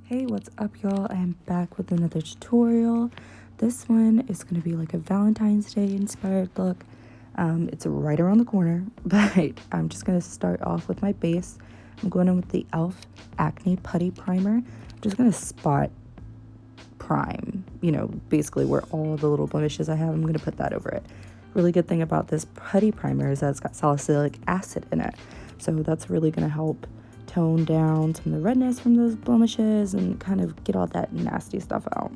Hey, what's up y'all? I am back with another tutorial. This one is going to be like a Valentine's Day inspired look. It's right around the corner, but I'm just going to start off with my base. I'm going in with the e.l.f. Acne Putty Primer. I'm just going to spot prime, basically where all the little blemishes I have, I'm going to put that over it. Really good thing about this putty primer is that it's got salicylic acid in it. So that's really going to help tone down some of the redness from those blemishes and kind of get all that nasty stuff out.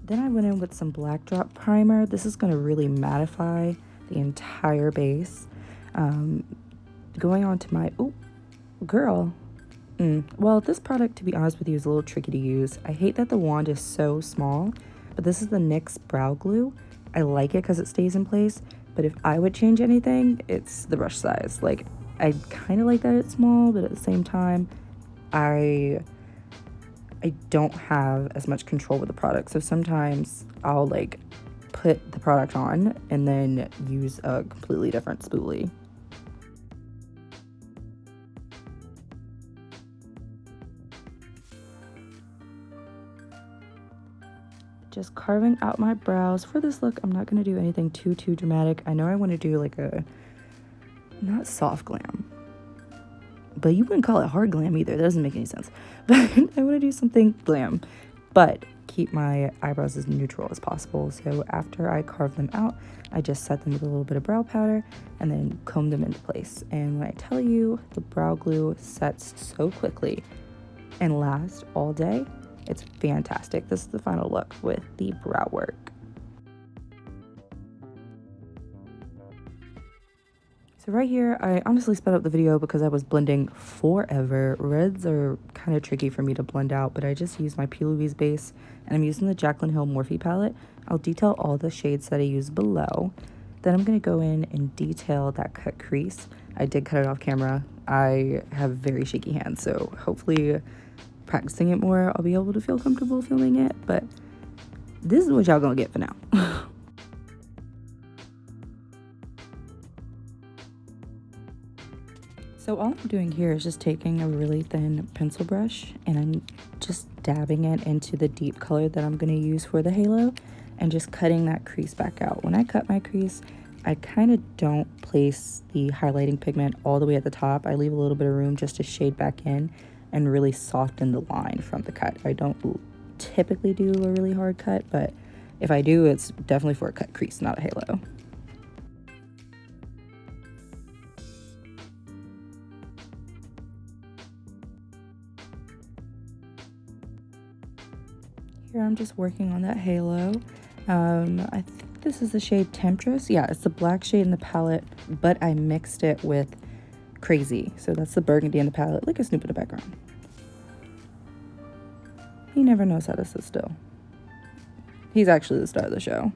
Then I went in with some Blackdrop primer. This is going to really mattify the entire base. Going on to my, well, this product, to be honest with you, is a little tricky to use. I hate that the wand is so small, but this is the NYX Brow Glue. I like it because it stays in place, but if I would change anything, it's the brush size. Like, I kind of like that it's small, but at the same time, I don't have as much control with the product. So sometimes I'll like put the product on and then use a completely different spoolie. Just carving out my brows. For this look, I'm not going to do anything too dramatic. I know I want to do like a, not soft glam, but you wouldn't call it hard glam either. That doesn't make any sense. But I want to do something glam, but keep my eyebrows as neutral as possible. So after I carve them out, I just set them with a little bit of brow powder and then comb them into place. And when I tell you the brow glue sets so quickly and lasts all day, it's fantastic. This is the final look with the brow work. So right here, I honestly sped up the video because I was blending forever. Reds are kind of tricky for me to blend out, but I just used my P.LOUISE base, and I'm using the Jaclyn Morphe palette. I'll detail all the shades that I use below. Then I'm going to go in and detail that cut crease. I did cut it off camera. I have very shaky hands, so hopefully practicing it more, I'll be able to feel comfortable filming it, but this is what y'all gonna get for now. So all I'm doing here is just taking a really thin pencil brush and I'm just dabbing it into the deep color that I'm going to use for the halo and just cutting that crease back out. When I cut my crease, I kind of don't place the highlighting pigment all the way at the top. I leave a little bit of room just to shade back in and really soften the line from the cut. I don't typically do a really hard cut, but if I do, it's definitely for a cut crease, not a halo. Here I'm just working on that halo. I think this is the shade Temptress. Yeah, it's the black shade in the palette, but I mixed it with Crazy. So that's the burgundy in the palette. Look at Snoop in the background. He never knows how to sit still. He's actually the star of the show.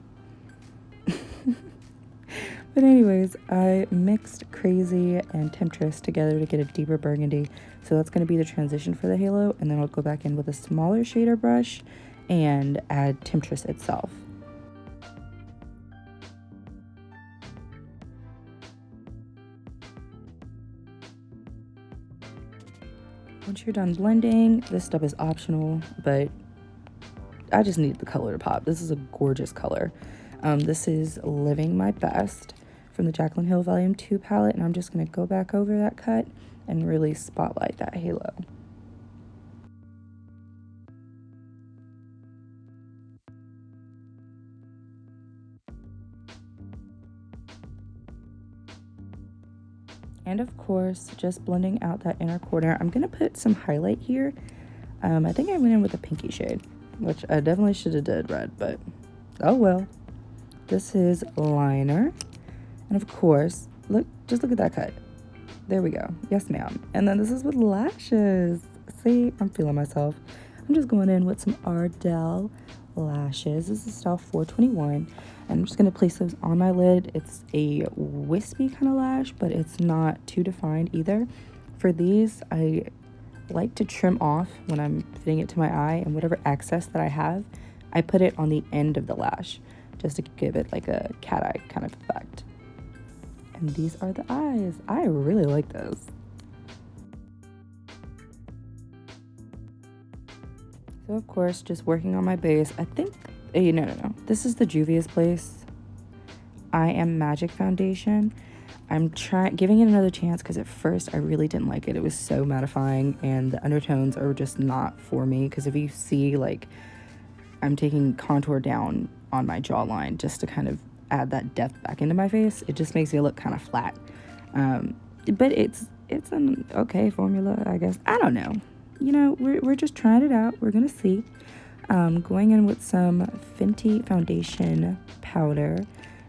But anyways, I mixed Crazy and Temptress together to get a deeper burgundy. So that's going to be the transition for the halo. And then I'll go back in with a smaller shader brush and add Temptress itself. Once you're done blending, this stuff is optional, but I just need the color to pop. This is a gorgeous color. This is Livin My Best from the Jaclyn Volume 2 palette, and I'm just going to go back over that cut and really spotlight that halo. And of course, just blending out that inner corner. I'm going to put some highlight here. I think I went in with a pinky shade, which I definitely should have did red, but oh well. This is liner. And of course, just look at that cut. There we go. Yes, ma'am. And then this is with lashes. See, I'm feeling myself. I'm just going in with some Ardell lashes. This is style 421. And I'm just going to place those on my lid. It's a wispy kind of lash, but it's not too defined either. For these, I like to trim off when I'm fitting it to my eye, and whatever excess that I have, I put it on the end of the lash just to give it like a cat eye kind of effect. And these are the eyes. I really like those. So of course, just working on my base. I think, no. This is the Juvia's Place I Am Magic foundation. I'm giving it another chance because at first I really didn't like it. It was so mattifying and the undertones are just not for me. Because if you see, like, I'm taking contour down on my jawline just to kind of add that depth back into my face. It just makes it look kind of flat. But it's an okay formula, I guess. I don't know. You know, we're just trying it out. We're gonna see. Going in with some Fenty foundation powder.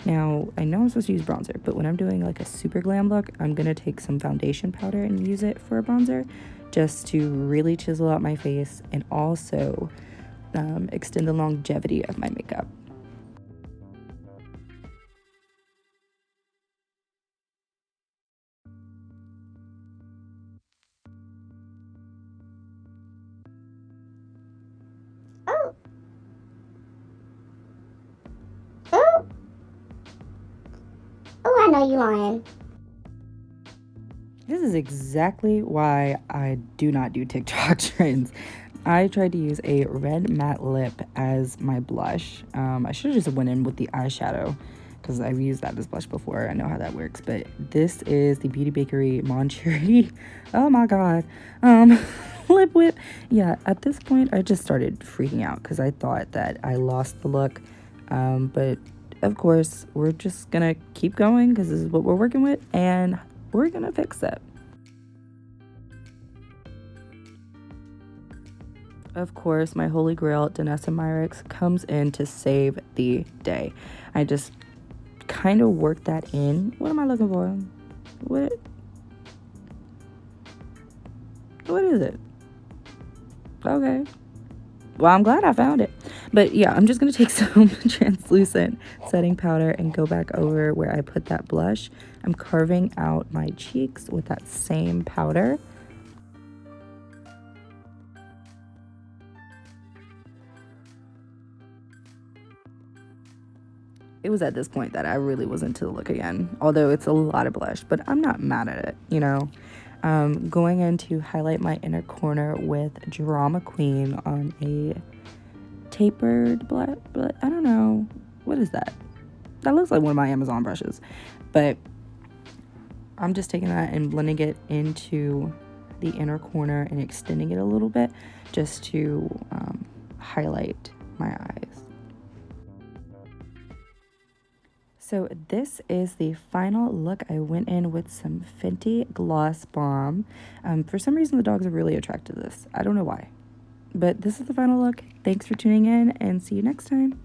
Now, I know I'm supposed to use bronzer, but when I'm doing like a super glam look, I'm gonna take some foundation powder and use it for a bronzer just to really chisel out my face and also extend the longevity of my makeup. Oh, I know you lying. This is exactly why I do not do TikTok trends. I tried to use a red matte lip as my blush. I should have just went in with the eyeshadow because I've used that as blush before. I know how that works. But this is the Beauty Bakerie Cheri. Oh my god. Lip whip. Yeah, at this point, I just started freaking out because I thought that I lost the look. But of course, we're just gonna keep going because this is what we're working with and we're gonna fix it. Of course, my holy grail, NYX, comes in to save the day. I just kind of work that in. What am I looking for? What is it? Okay. Well, I'm glad I found it. But yeah, I'm just going to take some translucent setting powder and go back over where I put that blush. I'm carving out my cheeks with that same powder. It was at this point that I really was into the look again, although it's a lot of blush, but I'm not mad at it, you know. Going in to highlight my inner corner with Drama Queen on a tapered blush, but I don't know. What is that? That looks like one of my Amazon brushes, but I'm just taking that and blending it into the inner corner and extending it a little bit just to highlight my eyes. So this is the final look. I went in with some Fenty Gloss Bomb. For some reason, the dogs are really attracted to this. I don't know why. But this is the final look. Thanks for tuning in and see you next time.